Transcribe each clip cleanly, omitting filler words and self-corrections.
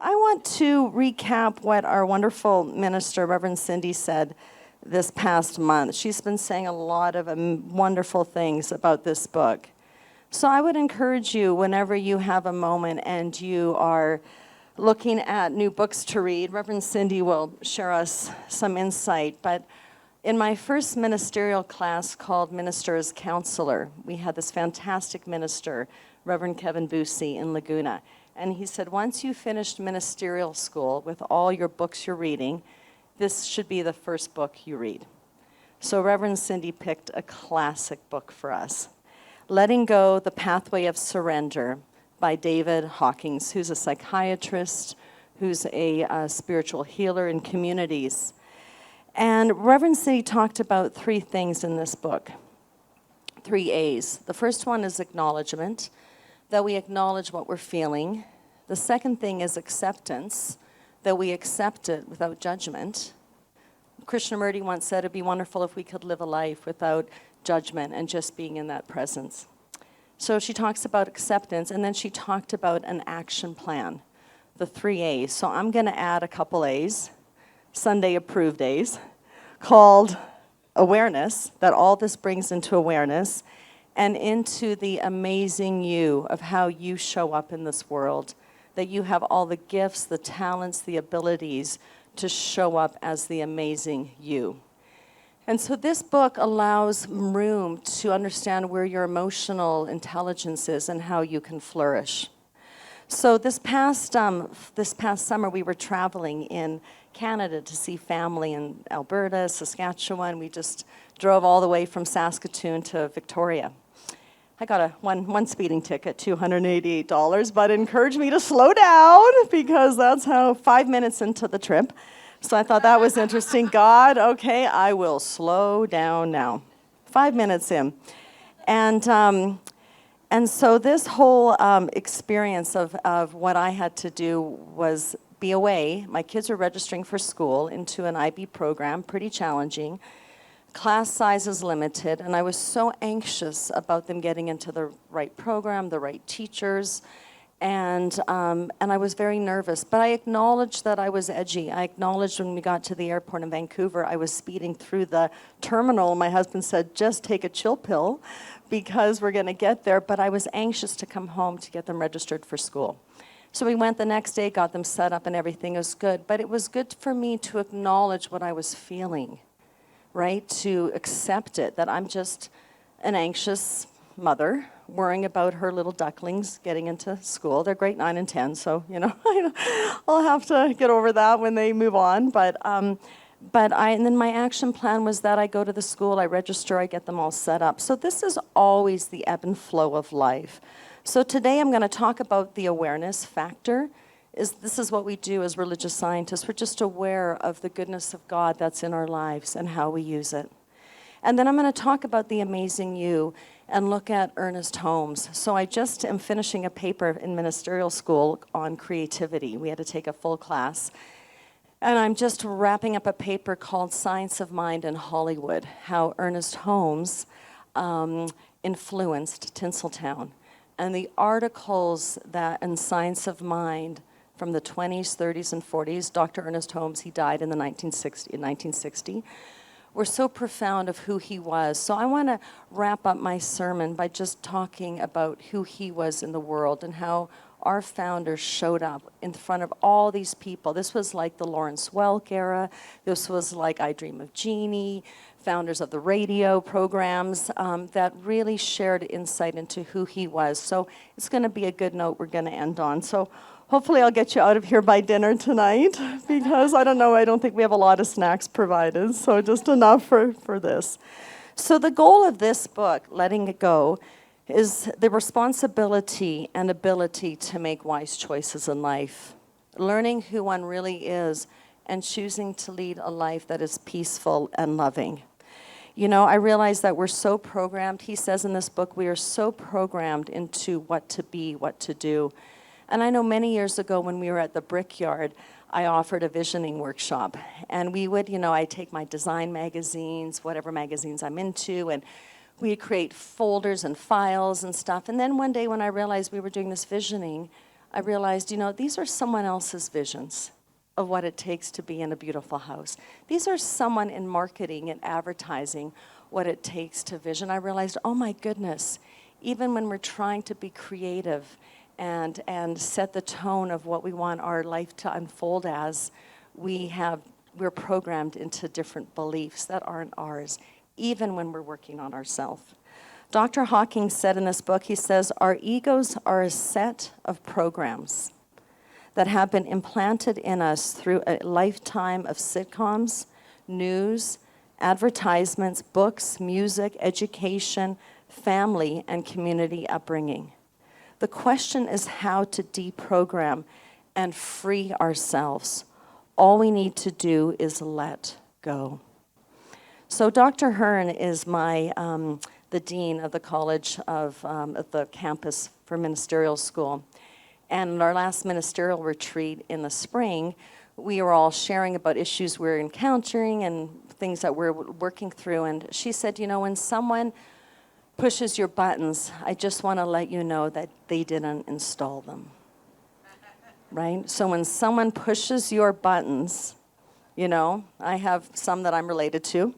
I want to recap what our wonderful minister, Reverend Cindy, said this past month. She's been saying a lot of wonderful things about this book. So I would encourage you, whenever you have a moment and you are looking at new books to read, Reverend Cindy will share us some insight. But in my first ministerial class called Minister as Counselor, we had this fantastic minister, Reverend Kevin Busey in Laguna. And he said, once you finished ministerial school with all your books you're reading, this should be the first book you read. So Reverend Cindy picked a classic book for us, Letting Go, The Pathway of Surrender by David Hawkins, who's a psychiatrist, who's a spiritual healer in communities. And Reverend Cindy talked about three things in this book, 3 A's. The first one is acknowledgement, that we acknowledge what we're feeling. The second thing is acceptance, that we accept it without judgment. Krishnamurti once said it'd be wonderful if we could live a life without judgment and just being in that presence. So she talks about acceptance, and then she talked about an action plan, the 3 A's. So I'm going to add a couple A's, Sunday approved A's, called awareness, that all this brings into awareness, and into the amazing you of how you show up in this world, that you have all the gifts, the talents, the abilities to show up as the amazing you. And so this book allows room to understand where your emotional intelligence is and how you can flourish. So this past summer, we were traveling in Canada to see family in Alberta, Saskatchewan. We just drove all the way from Saskatoon to Victoria. I got one speeding ticket, $288, but encouraged me to slow down because that's how 5 minutes into the trip. So I thought that was interesting. God, okay, I will slow down now. 5 minutes in. And so this whole experience of what I had to do was be away. My kids were registering for school into an IB program, pretty challenging. Class size is limited, and I was so anxious about them getting into the right program, the right teachers, and I was very nervous. But I acknowledged that I was edgy. I acknowledged when we got to the airport in Vancouver, I was speeding through the terminal. My husband said, just take a chill pill because we're going to get there. But I was anxious to come home to get them registered for school. So we went the next day, got them set up, and everything was good. But it was good for me to acknowledge what I was feeling, right? To accept it, that I'm just an anxious mother worrying about her little ducklings getting into school. They're grade 9 and 10, so, I'll have to get over that when they move on. And then my action plan was that I go to the school, I register, I get them all set up. So this is always the ebb and flow of life. So today I'm going to talk about the awareness factor. This is what we do as religious scientists. We're just aware of the goodness of God that's in our lives and how we use it. And then I'm going to talk about the amazing you and look at Ernest Holmes. So I just am finishing a paper in ministerial school on creativity. We had to take a full class. And I'm just wrapping up a paper called Science of Mind in Hollywood, how Ernest Holmes influenced Tinseltown. And the articles that in Science of Mind from the 20s, 30s, and 40s, Dr. Ernest Holmes, he died in 1960, were so profound of who he was. So I want to wrap up my sermon by just talking about who he was in the world and how our founders showed up in front of all these people. This was like the Lawrence Welk era. This was like I Dream of Jeannie, founders of the radio programs that really shared insight into who he was. So it's going to be a good note we're going to end on. So hopefully I'll get you out of here by dinner tonight because I don't think we have a lot of snacks provided, so just enough for this. So the goal of this book, Letting It Go, is the responsibility and ability to make wise choices in life, learning who one really is and choosing to lead a life that is peaceful and loving. I realize that we're so programmed. He says in this book, we are so programmed into what to be, what to do. And I know many years ago when we were at the Brickyard, I offered a visioning workshop. And we would, I'd take my design magazines, whatever magazines I'm into, and we'd create folders and files and stuff. And then one day when I realized we were doing this visioning, I realized, these are someone else's visions of what it takes to be in a beautiful house. These are someone in marketing and advertising, what it takes to vision. I realized, oh my goodness, even when we're trying to be creative and set the tone of what we want our life to unfold as, we're programmed into different beliefs that aren't ours, even when we're working on ourselves. Dr. Hawking said in this book, he says, our egos are a set of programs that have been implanted in us through a lifetime of sitcoms, news, advertisements, books, music, education, family, and community upbringing. The question is how to deprogram and free ourselves. All we need to do is let go. So Dr. Hearn is the dean of the college of the campus for ministerial school. And in our last ministerial retreat in the spring, we were all sharing about issues we're encountering and things that we're working through. And she said, when someone pushes your buttons, I just want to let you know that they didn't install them. Right? So when someone pushes your buttons, I have some that I'm related to,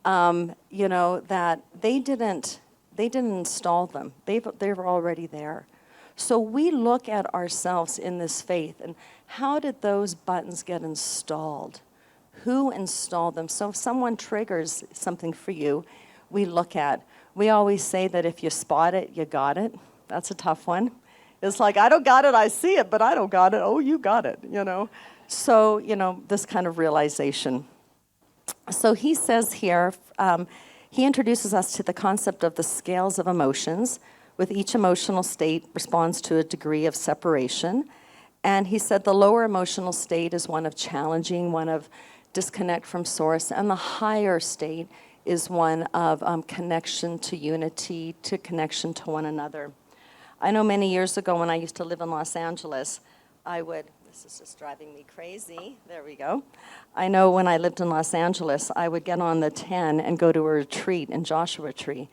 that they didn't install them. They were already there. So we look at ourselves in this faith, and how did those buttons get installed? Who installed them? So if someone triggers something for you, we always say that if you spot it, you got it. That's a tough one. It's like, I don't got it, I see it, but I don't got it. Oh, you got it, So, this kind of realization. So he says here, he introduces us to the concept of the scales of emotions. With each emotional state responds to a degree of separation. And he said the lower emotional state is one of challenging, one of disconnect from source, and the higher state is one of connection to unity, to connection to one another. I know many years ago when I used to live in Los Angeles, this is just driving me crazy, there we go. I know when I lived in Los Angeles, I would get on the 10 and go to a retreat in Joshua Tree.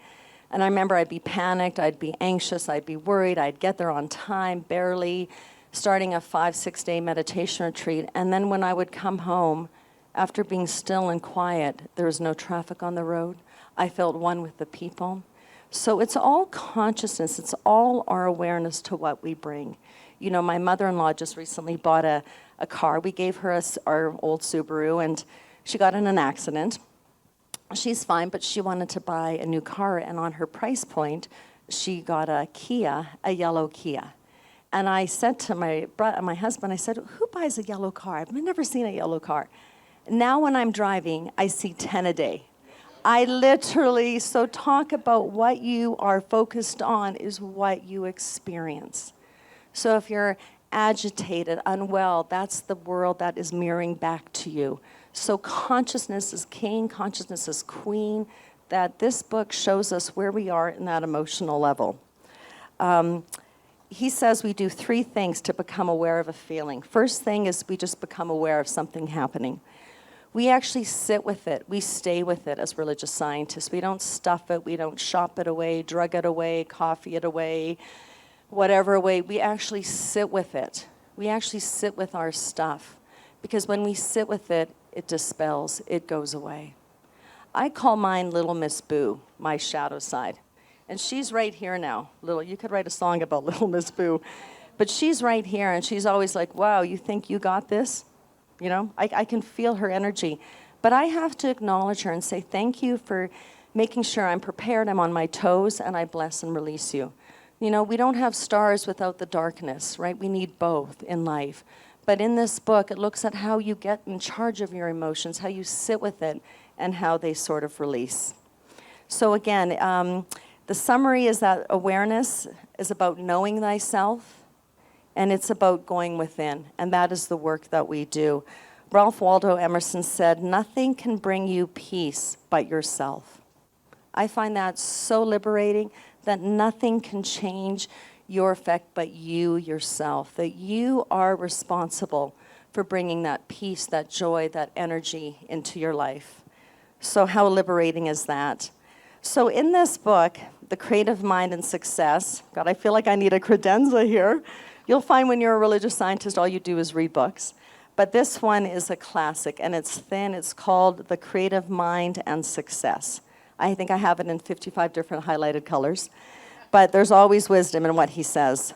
And I remember I'd be panicked, I'd be anxious, I'd be worried, I'd get there on time, barely, starting a 5-6 day meditation retreat. And then when I would come home, after being still and quiet, there was no traffic on the road. I felt one with the people. So it's all consciousness, it's all our awareness to what we bring. My mother-in-law just recently bought a car. We gave her our old Subaru, and she got in an accident. She's fine, but she wanted to buy a new car, and on her price point, she got a yellow Kia. And I said to my husband, I said, who buys a yellow car? I've never seen a yellow car. Now when I'm driving, I see 10 a day. So talk about what you are focused on is what you experience. So if you're agitated, unwell, that's the world that is mirroring back to you. So consciousness is king, consciousness is queen, that this book shows us where we are in that emotional level. He says we do 3 things to become aware of a feeling. First thing is we just become aware of something happening. We actually sit with it. We stay with it as religious scientists. We don't stuff it. We don't shop it away, drug it away, coffee it away, whatever way. We actually sit with it. We actually sit with our stuff. Because when we sit with it, it dispels. It goes away. I call mine Little Miss Boo, my shadow side. And she's right here now. You could write a song about Little Miss Boo. But she's right here, and she's always like, wow, you think you got this? I can feel her energy. But I have to acknowledge her and say, thank you for making sure I'm prepared, I'm on my toes, and I bless and release you. We don't have stars without the darkness, right? We need both in life. But in this book, it looks at how you get in charge of your emotions, how you sit with it, and how they sort of release. So again, the summary is that awareness is about knowing thyself, and it's about going within, and that is the work that we do. Ralph Waldo Emerson said, nothing can bring you peace but yourself. I find that so liberating, that nothing can change your effect but you yourself, that you are responsible for bringing that peace, that joy, that energy into your life. So how liberating is that? So in this book, The Creative Mind and Success, God, I feel like I need a credenza here. You'll find when you're a religious scientist, all you do is read books. But this one is a classic, and it's thin. It's called The Creative Mind and Success. I think I have it in 55 different highlighted colors. But there's always wisdom in what he says.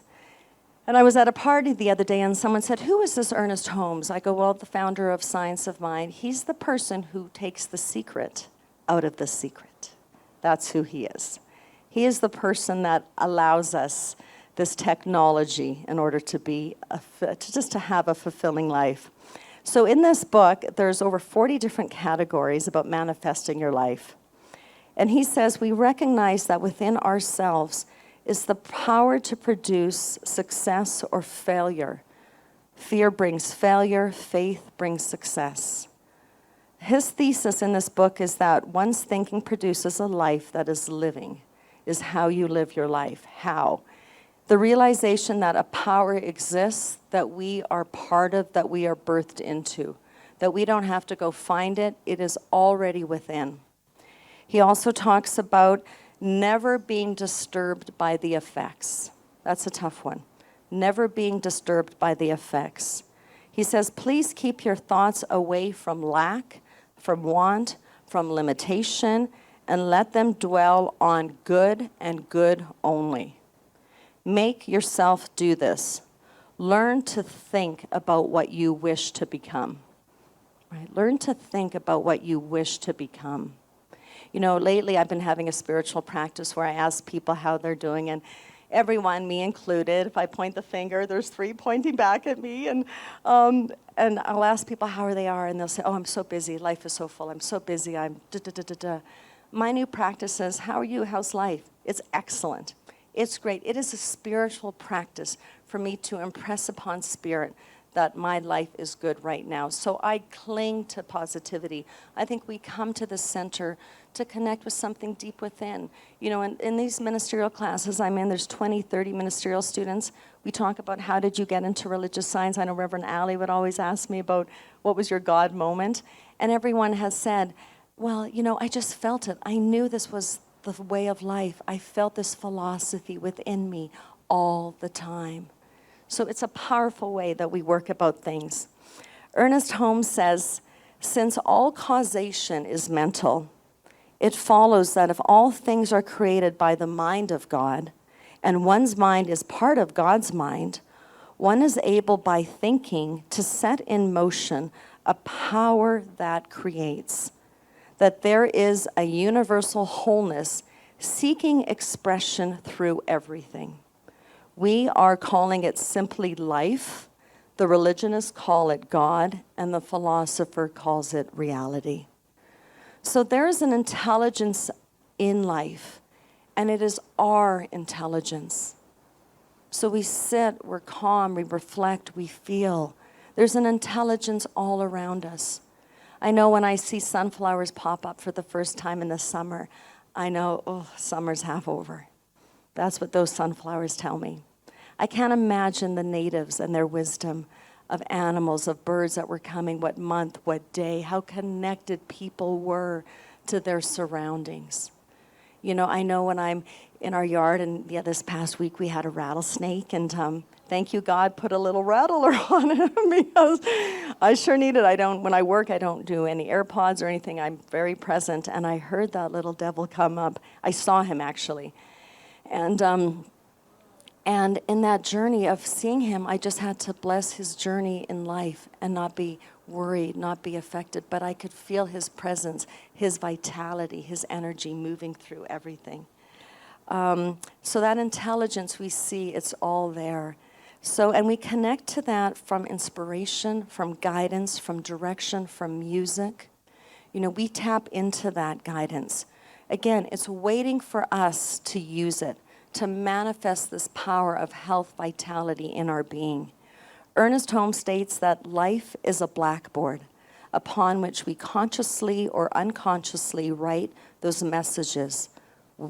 And I was at a party the other day, and someone said, who is this Ernest Holmes? I go, well, the founder of Science of Mind. He's the person who takes the secret out of the secret. That's who he is. He is the person that allows us this technology in order to just to have a fulfilling life. So in this book, there's over 40 different categories about manifesting your life. And he says we recognize that within ourselves is the power to produce success or failure. Fear brings failure, faith brings success. His thesis in this book is that one's thinking produces a life that is living, is how you live your life. How? The realization that a power exists that we are part of, that we are birthed into, that we don't have to go find it, it is already within. He also talks about never being disturbed by the effects. That's a tough one. Never being disturbed by the effects. He says, please keep your thoughts away from lack, from want, from limitation, and let them dwell on good and good only. Make yourself do this. Learn to think about what you wish to become. Right? Learn to think about what you wish to become. You know, lately I've been having a spiritual practice where I ask people how they're doing, and everyone, me included, if I point the finger, there's 3 pointing back at me, and I'll ask people how they are, and they'll say, oh, I'm so busy, life is so full, I'm so busy, I'm da-da-da-da-da. My new practice is, how are you, how's life? It's excellent. It's great. It is a spiritual practice for me to impress upon spirit that my life is good right now. So I cling to positivity. I think we come to the center to connect with something deep within. You know, in these ministerial classes I'm in, there's 20, 30 ministerial students. We talk about how did you get into religious science. I know Reverend Alley would always ask me about what was your God moment. And everyone has said, well, you know, I just felt it. I knew this was the way of life. I felt this philosophy within me all the time. So it's a powerful way that we work about things. Ernest Holmes says, since all causation is mental, it follows that if all things are created by the mind of God, and one's mind is part of God's mind, one is able by thinking to set in motion a power that creates. That there is a universal wholeness seeking expression through everything. We are calling it simply life. The religionists call it God, and the philosopher calls it reality. So there is an intelligence in life, and it is our intelligence. So we sit, we're calm, we reflect, we feel. There's an intelligence all around us. I know when I see sunflowers pop up for the first time in the summer, I know, oh, summer's half over. That's what those sunflowers tell me. I can't imagine the natives and their wisdom of animals, of birds that were coming, what month, what day, how connected people were to their surroundings. You know, I know when I'm in our yard, and this past week we had a rattlesnake, and thank you, God, put a little rattler on it because I sure need it. When I work, I don't do any AirPods or anything. I'm very present, and I heard that little devil come up. I saw him, actually. And in that journey of seeing him, I just had to bless his journey in life and not be worried, not be affected, but I could feel his presence, his vitality, his energy moving through everything. So that intelligence we see, it's all there. So, and we connect to that from inspiration, from guidance, from direction, from music. You know, we tap into that guidance. Again, it's waiting for us to use it, to manifest this power of health, vitality in our being. Ernest Holmes states that life is a blackboard upon which we consciously or unconsciously write those messages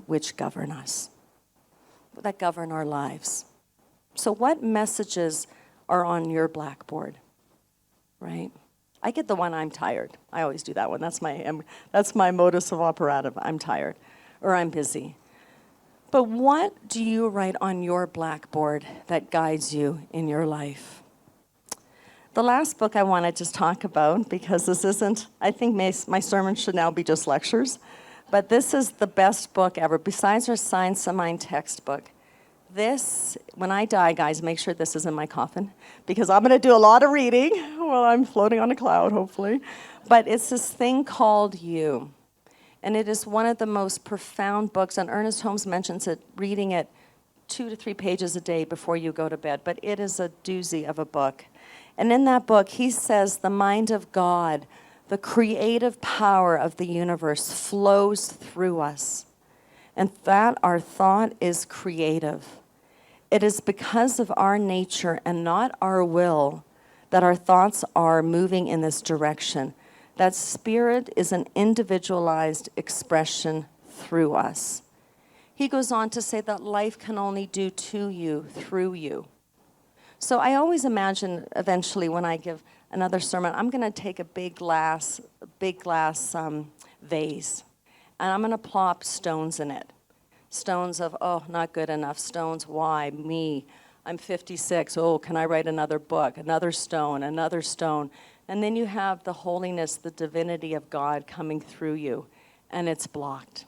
which govern us, that govern our lives. So what messages are on your blackboard, right? I get the one, I'm tired. I always do that one. That's my modus of operative. I'm tired, or I'm busy. But what do you write on your blackboard that guides you in your life? The last book I want to just talk about, because this isn't, I think my sermon should now be just lectures, but this is the best book ever, besides our Science of Mind textbook. This, when I die, guys, make sure this is in my coffin, because I'm going to do a lot of reading while I'm floating on a cloud, hopefully. But it's this thing called You. And it is one of the most profound books, and Ernest Holmes mentions it, reading it 2 to 3 pages a day before you go to bed. But it is a doozy of a book. And in that book, he says the mind of God, the creative power of the universe, flows through us, and that our thought is creative. It is because of our nature and not our will that our thoughts are moving in this direction. That spirit is an individualized expression through us. He goes on to say that life can only do to you through you. So I always imagine eventually when I give another sermon, I'm going to take a big glass vase, and I'm going to plop stones in it. Stones of, oh, not good enough. Stones, why? Me. I'm 56. Oh, can I write another book? Another stone, another stone. And then you have the holiness, the divinity of God coming through you, and it's blocked.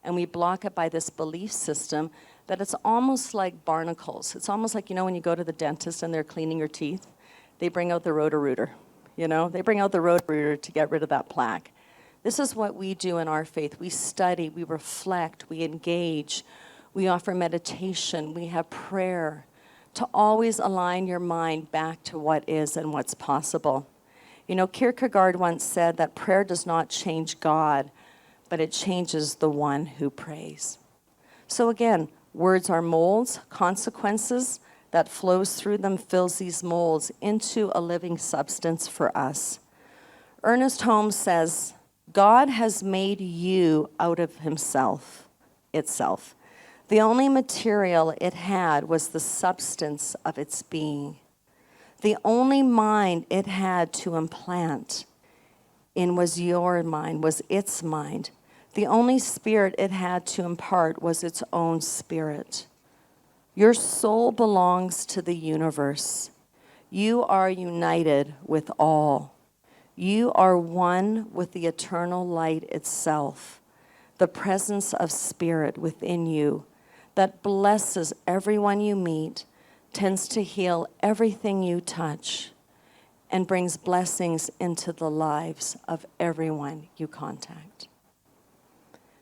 And we block it by this belief system that it's almost like barnacles. It's almost like, when you go to the dentist and they're cleaning your teeth, they bring out the Roto-Rooter, They bring out the Roto-Rooter to get rid of that plaque. This is what we do in our faith. We study, we reflect, we engage, we offer meditation, we have prayer to always align your mind back to what is and what's possible. Kierkegaard once said that prayer does not change God, but it changes the one who prays. So again, words are molds, consequences that flows through them fills these molds into a living substance for us. Ernest Holmes says, God has made you out of himself, itself. The only material it had was the substance of its being. The only mind it had to implant in was your mind, was its mind. The only spirit it had to impart was its own spirit. Your soul belongs to the universe. You are united with all. You are one with the eternal light itself, the presence of spirit within you that blesses everyone you meet, tends to heal everything you touch, and brings blessings into the lives of everyone you contact.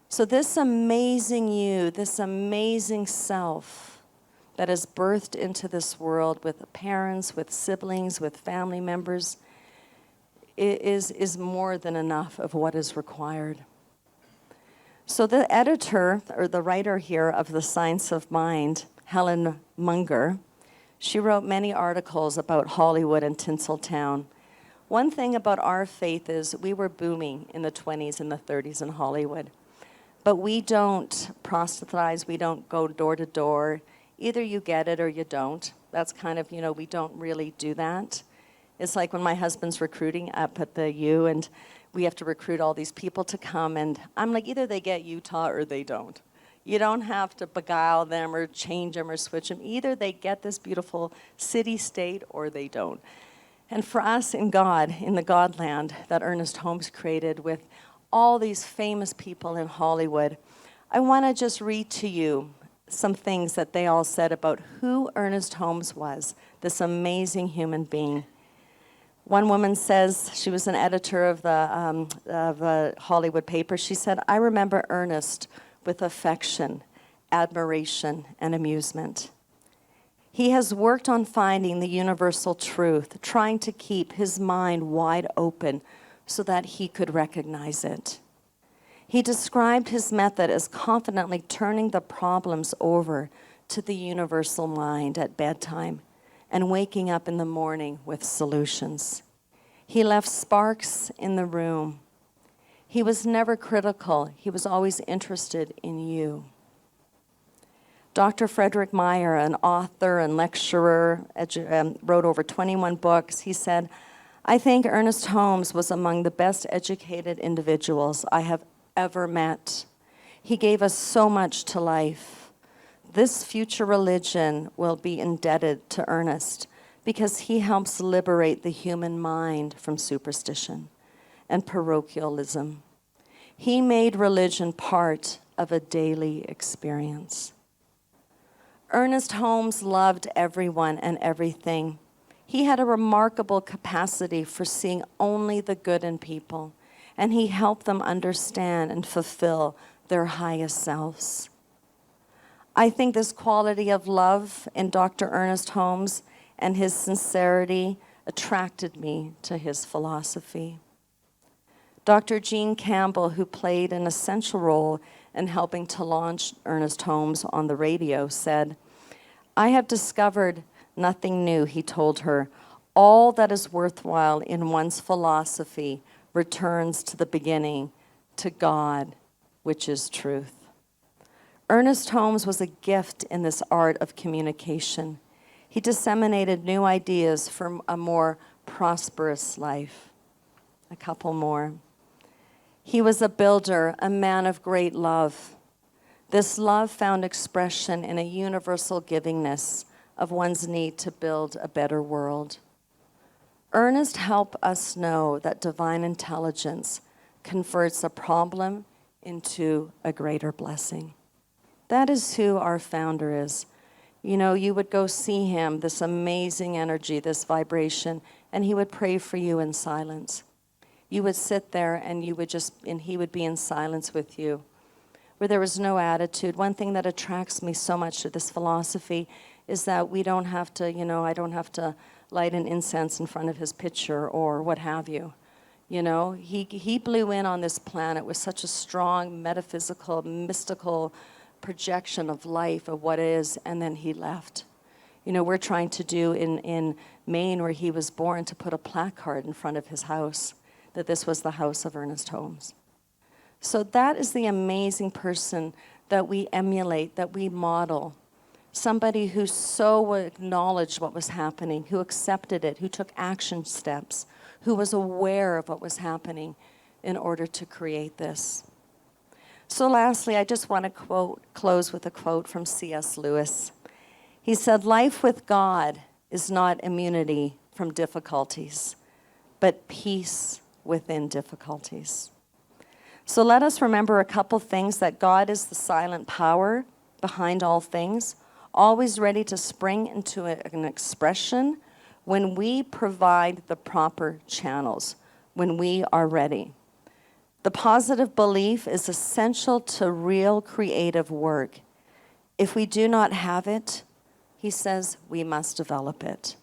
So this amazing you, this amazing self that is birthed into this world with parents, with siblings, with family members, is more than enough of what is required. So the editor, or the writer here of The Science of Mind, Helen Munger, she wrote many articles about Hollywood and Tinseltown. One thing about our faith is we were booming in the 20s and the 30s in Hollywood. But we don't proselytize, we don't go door to door. Either you get it or you don't. That's kind of, we don't really do that. It's like when my husband's recruiting up at the U, and we have to recruit all these people to come, and I'm like, either they get Utah or they don't. You don't have to beguile them or change them or switch them. Either they get this beautiful city-state or they don't. And for us in God, in the Godland that Ernest Holmes created with all these famous people in Hollywood, I want to just read to you some things that they all said about who Ernest Holmes was, this amazing human being. One woman says, she was an editor of the Hollywood paper, she said, I remember Ernest with affection, admiration, and amusement. He has worked on finding the universal truth, trying to keep his mind wide open so that he could recognize it. He described his method as confidently turning the problems over to the universal mind at bedtime and waking up in the morning with solutions. He left sparks in the room. He was never critical. He was always interested in you. Dr. Frederick Meyer, an author and lecturer, wrote over 21 books. He said, I think Ernest Holmes was among the best educated individuals I have ever met. He gave us so much to life. This future religion will be indebted to Ernest because he helps liberate the human mind from superstition and parochialism. He made religion part of a daily experience. Ernest Holmes loved everyone and everything. He had a remarkable capacity for seeing only the good in people, and he helped them understand and fulfill their highest selves. I think this quality of love in Dr. Ernest Holmes and his sincerity attracted me to his philosophy. Dr. Jean Campbell, who played an essential role in helping to launch Ernest Holmes on the radio, said, "I have discovered nothing new," he told her. "All that is worthwhile in one's philosophy returns to the beginning, to God, which is truth." Ernest Holmes was a gift in this art of communication. He disseminated new ideas for a more prosperous life. A couple more. He was a builder, a man of great love. This love found expression in a universal givingness of one's need to build a better world. Ernest helped us know that divine intelligence converts a problem into a greater blessing. That is who our founder is. You know, you would go see him, this amazing energy, this vibration, and he would pray for you in silence. You would sit there and he would be in silence with you, where there was no attitude. One thing that attracts me so much to this philosophy is that we don't have to, I don't have to light an incense in front of his picture or what have you. He blew in on this planet with such a strong metaphysical, mystical projection of life, of what is, and then he left. We're trying to do in Maine, where he was born, to put a placard in front of his house, that this was the house of Ernest Holmes. So that is the amazing person that we emulate, that we model. Somebody who so acknowledged what was happening, who accepted it, who took action steps, who was aware of what was happening in order to create this. So lastly, I just want to close with a quote from C.S. Lewis. He said, "Life with God is not immunity from difficulties, but peace within difficulties." So let us remember a couple things: that God is the silent power behind all things, always ready to spring into an expression when we provide the proper channels, when we are ready. The positive belief is essential to real creative work. If we do not have it, he says, we must develop it.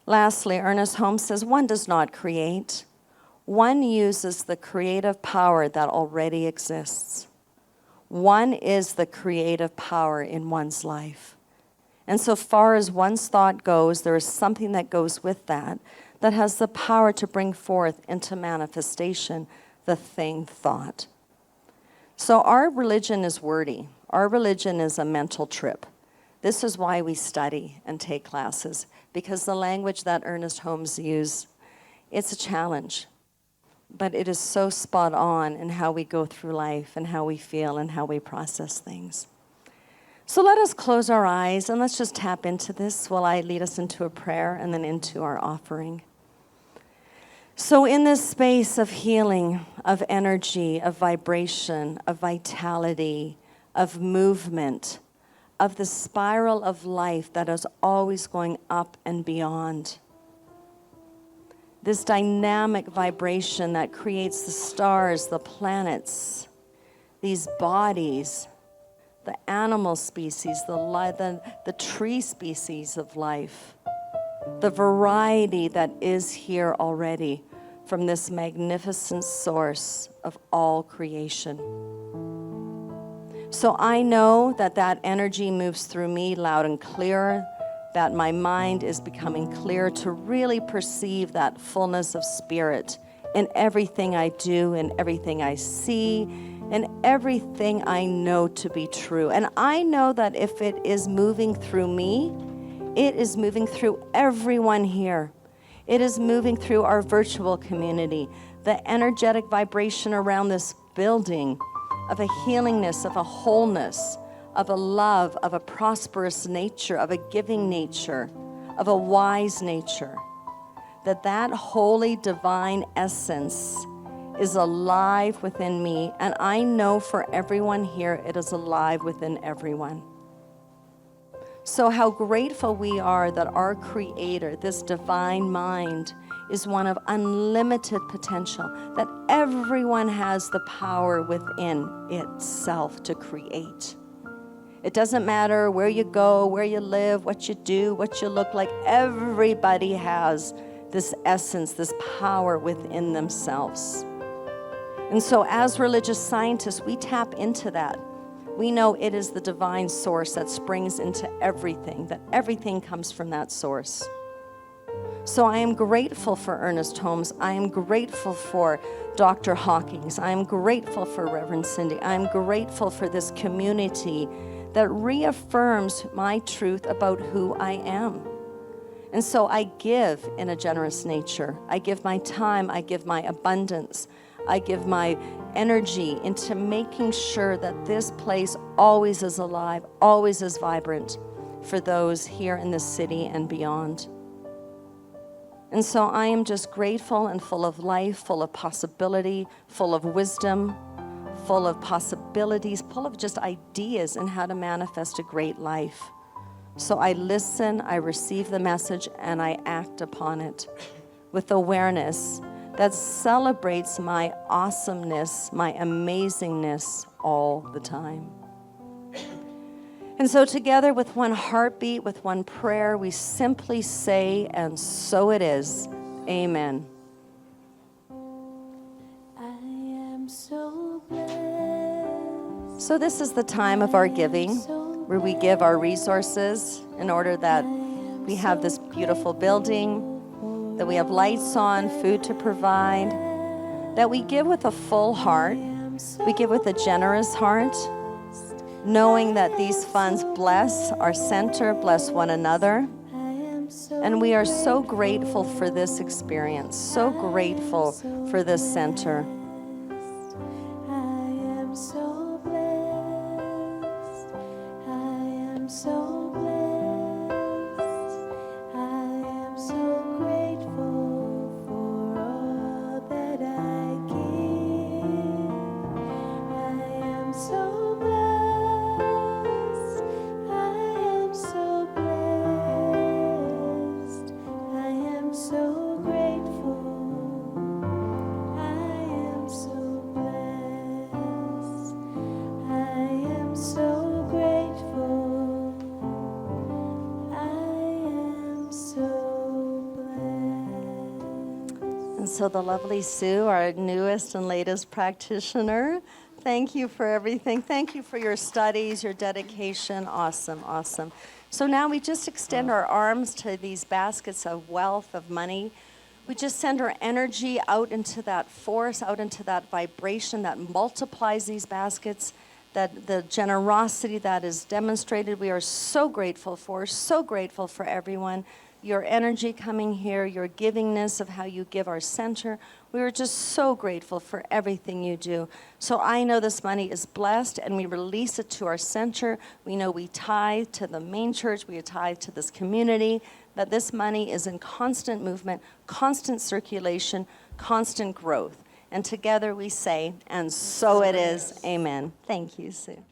Lastly, Ernest Holmes says, one does not create. One uses the creative power that already exists. One is the creative power in one's life. And so far as one's thought goes, there is something that goes with that has the power to bring forth into manifestation the thing thought. So our religion is wordy. Our religion is a mental trip. This is why we study and take classes, because the language that Ernest Holmes used, it's a challenge. But it is so spot on in how we go through life and how we feel and how we process things. So let us close our eyes and let's just tap into this while I lead us into a prayer and then into our offering. So in this space of healing, of energy, of vibration, of vitality, of movement, of the spiral of life that is always going up and beyond, this dynamic vibration that creates the stars, the planets, these bodies, the animal species, the tree species of life, the variety that is here already from this magnificent source of all creation. So I know that that energy moves through me loud and clear, that my mind is becoming clear to really perceive that fullness of spirit in everything I do, in everything I see, in everything I know to be true. And I know that if it is moving through me, it is moving through everyone here. It is moving through our virtual community, the energetic vibration around this building of a healingness, of a wholeness, of a love, of a prosperous nature, of a giving nature, of a wise nature, that holy divine essence is alive within me, and I know for everyone here it is alive within everyone. So how grateful we are that our Creator, this divine mind, is one of unlimited potential, that everyone has the power within itself to create. It doesn't matter where you go, where you live, what you do, what you look like. Everybody has this essence, this power within themselves. And so as religious scientists, we tap into that. We know it is the divine source that springs into everything, that everything comes from that source. So I am grateful for Ernest Holmes. I am grateful for Dr. Hawkins. I am grateful for Reverend Cindy. I am grateful for this community that reaffirms my truth about who I am. And so I give in a generous nature. I give my time. I give my abundance. I give my energy into making sure that this place always is alive, always is vibrant for those here in this city and beyond. And so I am just grateful and full of life, full of possibility, full of wisdom, full of possibilities, full of just ideas in how to manifest a great life. So I listen, I receive the message, and I act upon it with awareness that celebrates my awesomeness, my amazingness all the time. And so together with one heartbeat, with one prayer, we simply say, and so it is. Amen. I am so blessed. So this is the time of our giving, where we give our resources in order that we have this beautiful building, that we have lights on, food to provide, that we give with a full heart, we give with a generous heart, knowing that these funds bless our center, bless one another. And we are so grateful for this experience, so grateful for this center. I am so blessed. I am so blessed. I am so grateful for all that I give. I am so blessed. I am so blessed. I am so grateful. I am so blessed. I am so grateful. I am so blessed. And so the lovely Sue, our newest and latest practitioner, thank you for everything. Thank you for your studies, your dedication. Awesome, awesome. So now we just extend our arms to these baskets of wealth, of money. We just send our energy out into that force, out into that vibration that multiplies these baskets, that the generosity that is demonstrated. We are so grateful for everyone. Your energy coming here, your givingness of how you give our center. We are just so grateful for everything you do. So I know this money is blessed, and we release it to our center. We know we tithe to the main church, we tithe to this community, that this money is in constant movement, constant circulation, constant growth. And together we say, and so it is. Amen. Thank you, Sue.